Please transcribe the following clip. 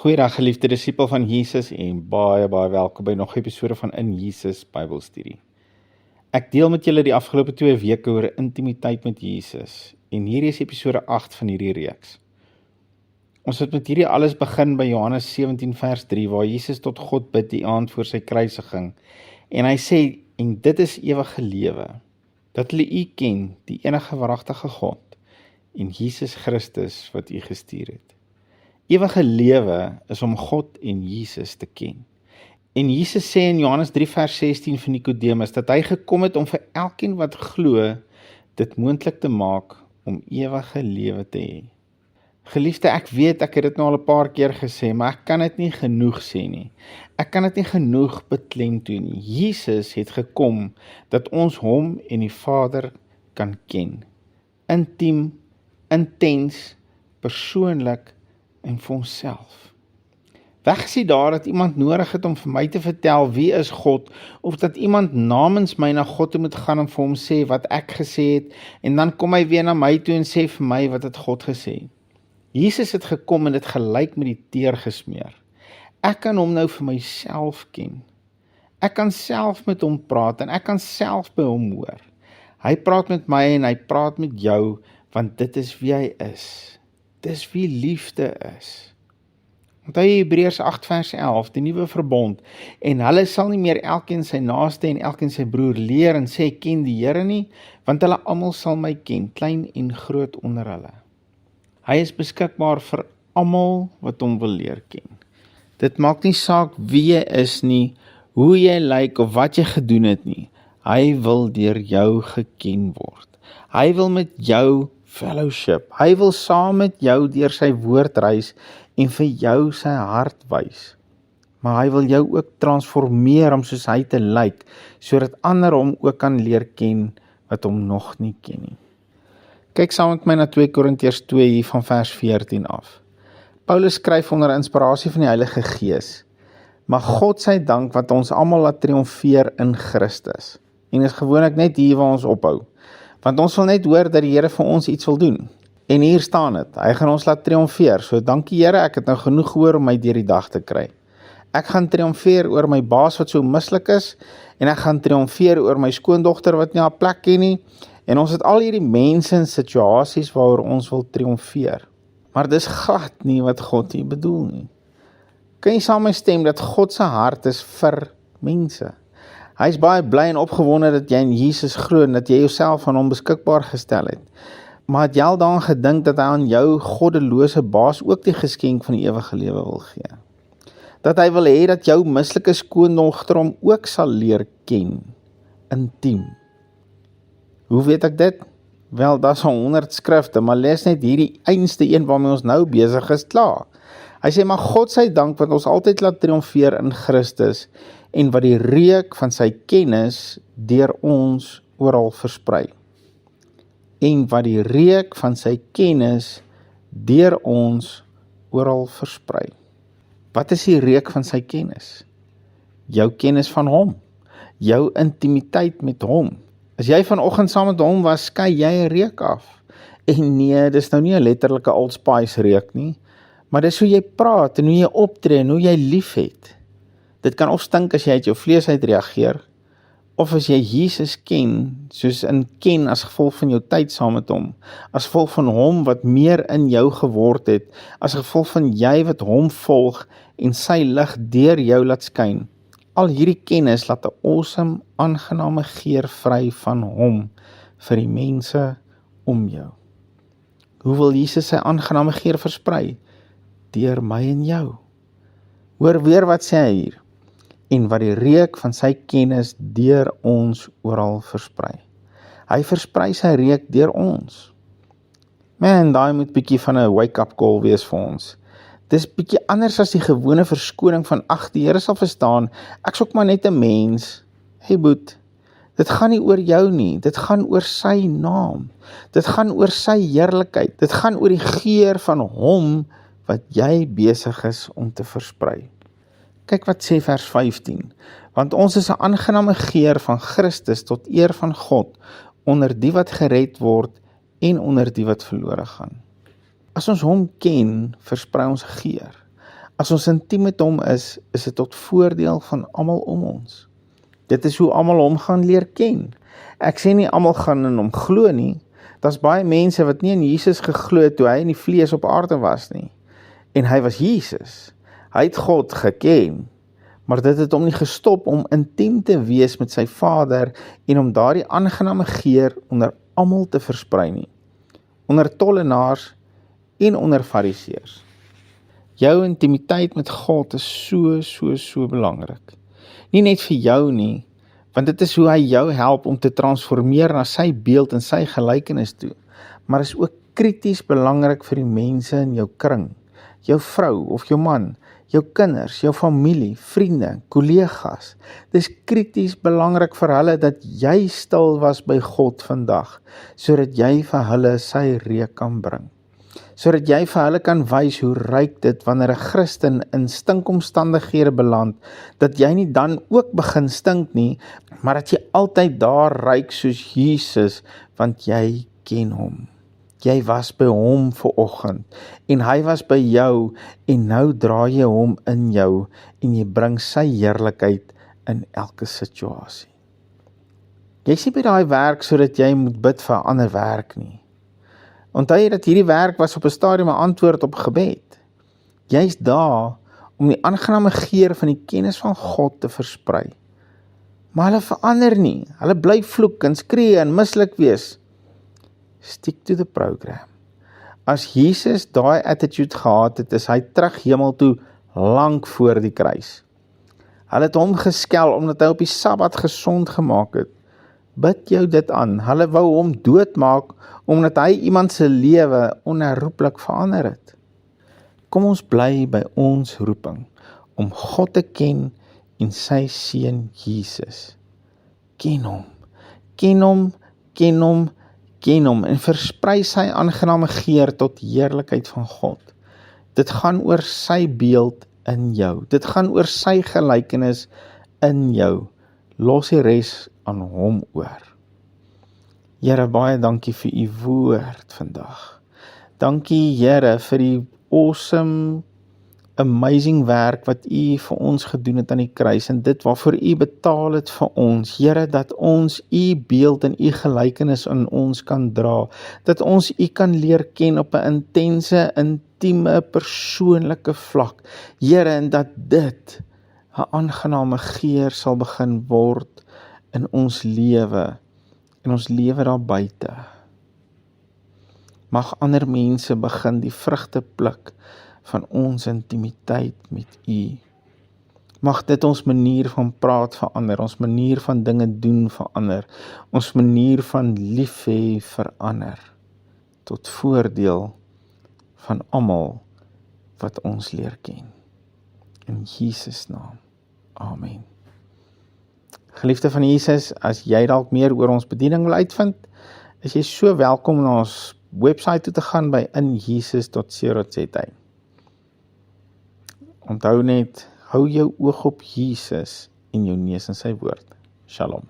Goeiedag geliefde disipel van Jesus en baie welkom by nog 'n episode van In Jesus Bybelstudie. Ek deel met julle die afgelope 2 weke oor intimiteit met Jesus en hierdie is episode 8 van hierdie reeks. Ons het met hierdie alles begin by Johannes 17 vers 3 waar Jesus tot God bid die aand voor sy kruisiging en hy sê, en dit is ewige lewe, dat hulle U ken, die enige waaragtige God en Jesus Christus wat U gestuur het. Ewige lewe is om God en Jesus te ken. En Jesus sê in Johannes 3 vers 16 vir Nikodemus, dat hy gekom het om vir elkeen wat glo, dit moontlik te maak om ewige lewe te hê. Geliefde, ek weet ek het dit nou al 'n paar keer gesê, maar ek kan dit nie genoeg sê nie. Ek kan dit nie genoeg beklemtoon nie. Jesus het gekom dat ons hom en die Vader kan ken. Intiem, intens, persoonlik en vir onsself. Weggesien daar dat iemand nodig het om vir my te vertel wie is God, of dat iemand namens my na God toe moet gaan en vir hom sê wat ek gesê het, en dan kom hy weer na my toe en sê vir my wat het God gesê. Jesus het gekom en dit gelyk met die teer gesmeer. Ek kan hom nou vir myself ken. Ek kan self met hom praat en ek kan self by hom hoor. Hy praat met my en hy praat met jou, want dit is wie hy is. Dis wie liefde is. Onthou Hebreërs 8 vers 11, die nuwe verbond, en hulle sal nie meer elkeen sy naaste en elkeen sy broer leer en sê, ken die Here nie, want hulle almal sal my ken, klein en groot onder hulle. Hy is beskikbaar vir almal wat hom wil leer ken. Dit maak nie saak wie jy is nie, hoe jy lyk of wat jy gedoen het nie. Hy wil deur jou geken word. Hy wil met jou fellowship. Hy wil saam met jou deur sy woord reis en vir jou sy hart wys. Maar hy wil jou ook transformeer om soos hy te lyk, sodat ander hom ook kan leer ken wat hom nog nie ken nie. Kyk saam met my na 2 Korintiërs 2 hier van vers 14 af. Paulus skryf onder inspirasie van die Heilige Gees. Maar God sy dank wat ons almal laat triomfeer in Christus. En is gewoonlik net hier waar ons ophou. Want ons wil net hoor dat die Here vir ons iets wil doen. En hier staan dit, hy gaan ons laat triomfeer. So dankie Here, ek het nou genoeg gehoor om my deur die dag te kry. Ek gaan triomfeer oor my baas wat so mislik is, en ek gaan triomfeer oor my skoondogter wat nie haar plek ken nie, en ons het al hierdie mense en situasies waaroor ons wil triomfeer. Maar dis glad nie wat God hier bedoel nie. Kan jy saam met my stem dat God se hart is vir mense? Hy is baie bly en opgewonde dat jy in Jesus glo en dat jy jouself aan hom beskikbaar gestel het. Maar het jy al daaraan gedink dat hy aan jou goddelose baas ook die geskenk van die ewige lewe wil gee? Dat hy wil hê dat jou mislike skoondogter hom ook sal leer ken, intiem. Hoe weet ek dit? Wel, daar is al 100 skrifte, maar lees net hierdie einste een waarmee ons nou besig is klaar. Hy sê, maar God sy dank wat ons altyd laat triomfeer in Christus en wat die reuk van sy kennis deur ons oral versprei. En wat die reuk van sy kennis deur ons oral versprei. Wat is die reuk van sy kennis? Jou kennis van hom. Jou intimiteit met hom. As jy vanoggend saam met hom was, skei jy 'n reuk af. En nee, dis nou nie 'n letterlike Old Spice reuk nie, maar dis hoe jy praat en hoe jy optree en hoe jy lief het. Dit kan of stink as jy uit jou vlees uit reageer, of as jy Jesus ken, soos in ken as gevolg van jou tyd saam met hom, as gevolg van hom wat meer in jou geword het, as gevolg van jy wat hom volg en sy lig deur jou laat skyn. Al hierdie kennis laat 'n awesome, aangename geur vry van hom vir die mense om jou. Hoe wil Jesus sy aangename geur versprei? Deur my en jou. Hoor weer wat sê hy hier. En wat die reuk van sy kennis deur ons oral versprei. Hy versprei sy reuk deur ons. Man, daai moet bietjie van 'n wake-up call wees vir ons. Dis bietjie anders as die gewone verskoning van, ag, die Here sal verstaan, ek's ook maar net 'n mens. Hey boet, dit gaan nie oor jou nie, dit gaan oor sy naam. Dit gaan oor sy heerlikheid, dit gaan oor die geur van hom wat jy besig is om te versprei. Kyk wat sê vers 15, want ons is 'n aangename geur van Christus tot eer van God, onder die wat gered word en onder die wat verlore gaan. As ons hom ken, versprei ons geur. As ons intiem met hom is dit tot voordeel van almal om ons. Dit is hoe almal hom gaan leer ken. Ek sê nie almal gaan in hom glo nie. Daar's baie mense wat nie in Jesus geglo het toe hy in die vlees op aarde was nie. En hy was Jesus. Hy het God geken. Maar dit het hom nie gestop om intiem te wees met sy Vader en om daardie aangename geur onder almal te versprei nie. Onder tollenaars en onder fariseërs. Jou intimiteit met God is so belangrik. Nie net vir jou nie, want dit is hoe hy jou help om te transformeer na sy beeld en sy gelykenis toe, maar is ook krities belangrik vir die mense in jou kring, jou vrou of jou man, jou kinders, jou familie, vriende, kollegas. Dis krities belangrik vir hulle dat jy stil was by God vandag, sodat jy vir hulle sy reuk kan bring. Sodat jy vir hulle kan wys hoe ryk dit wanneer 'n Christen in stinkomstandighede beland, dat jy nie dan ook begin stink nie, maar dat jy altyd daar ryk soos Jesus, want jy ken hom. Jy was by hom vanoggend, en hy was by jou, en nou dra jy hom in jou, en jy bring sy heerlikheid in elke situasie. Jy is nie by daai werk sodat jy moet bid vir 'n ander werk nie. Onthou jy dat hierdie werk was op 'n stadium 'n antwoord op gebed. Jy's daar om die aangename geur van die kennis van God te versprei. Maar hulle verander nie. Hulle bly vloek en skree en mislik wees. Stick to the program. As Jesus daai attitude gehad het, is hy terug hemel toe lank voor die kruis. Hulle het hom geskel omdat hy op die Sabbat gesond gemaak het. Bid jou dit aan. Hulle wou hom doodmaak omdat hy iemand se lewe onherroepelik verander het. Kom ons bly by ons roeping om God te ken en sy seun Jesus. Ken hom. Ken hom, ken hom, ken hom en versprei sy aangename geur tot heerlikheid van God. Dit gaan oor sy beeld in jou. Dit gaan oor sy gelykenis in jou. Los die res aan hom oor. Here, baie dankie vir u woord vandag. Dankie Here vir die awesome, amazing werk wat u vir ons gedoen het aan die kruis en dit waarvoor u betaal het vir ons. Here, dat ons u beeld en u gelykenis in ons kan dra. Dat ons u kan leer ken op 'n intense, intieme, persoonlike vlak. Here, en dat dit 'n aangename geur sal begin word in ons lewe daar buite. Mag ander mense begin die vrugte pluk van ons intimiteit met u. Mag dit ons manier van praat verander, ons manier van dinge doen verander, ons manier van lief hê verander, tot voordeel van almal wat ons leer ken. In Jesus naam. Amen. Geliefde van Jesus, as jy dalk meer oor ons bediening wil uitvind, is jy so welkom om na ons website toe te gaan by injesus.co.za. Onthou net, hou jou oog op Jesus en jou neus in sy woord. Shalom.